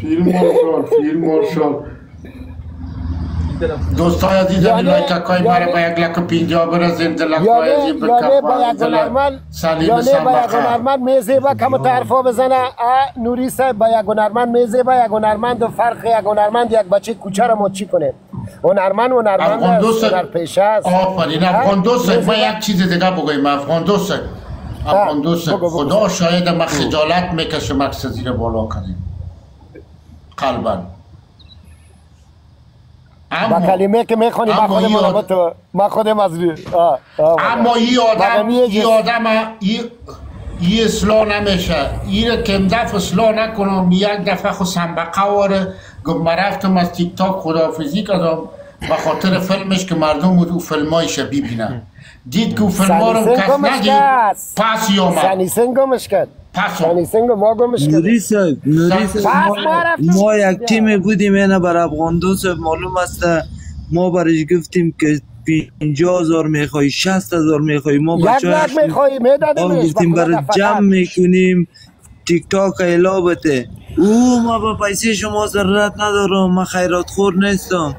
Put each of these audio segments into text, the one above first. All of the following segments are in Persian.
فیلم مارشال دوستای دیدن لایکای ما را با 150 برسیم دلخواه ازیم بکفان سلیم هنرمند میزیبا کم تعرفا بزنه نوری صاحب با یک هنرمند میزیبا یک هنرمند و فرق یک هنرمند یک بچه کوچه را ما چی کنیم هنرمند هنر پیشه است آفرین افغان دوست ما یک چیز دیگه بگویم افغان دوست خدا شاید ما خجالت میکشه مقصد زیر بالا کنیم قلبا با کلمه که میخونی ما خودم از روی اما این آدم این اصلاح نمیشه این که دفع اصلاح نکنم یک دفعه خود سنبقه واره گفت ما رفتم از تیک تاک خداحافظی کردم به خاطر فیلمش که مردم او فیلمایش ببینن دید که او فیلما رو کس ندید پس یومد سنی سنگمش کرد نوری صاحب ما یک تیم بودیم اینه بر افغان دوست معلوم است ما برش گفتیم که 50,000 میخوای 60,000 میخوای ما بچه گفتیم برای جمع میکنیم تیک تاک ایلابته ما با پیسه شما ضرورت ندارم من خیرات خور نیستم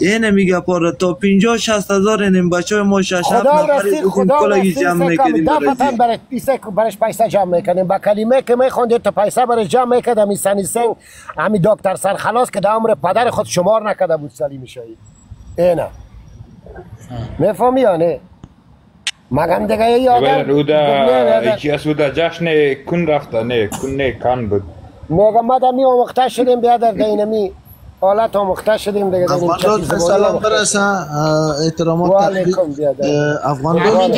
اینه میگه پاره تا 50,000-60,000 اینیم بچه ما 6-7 نفری بودیم کلگی جمع میکنیم برش پیسه جمع میکنیم با کلمه که میخوندید تا پیسه برش جمع میکرد همی سنی سنگ همی دکتر سرخلاص که در عمر پدر خود شمار نکده بود سلیم شایی اینه میفهمی یا نه مگم دیگه یه آدم یکی از اوده جشن کن رفته نه کن نه کن بود میگم ما دمی آموخته شدیم بیادر دینمی حالت آموخته شدیم دیگه افغان دوست سلام برسه احترامات و علیکم بیادر افغان دوست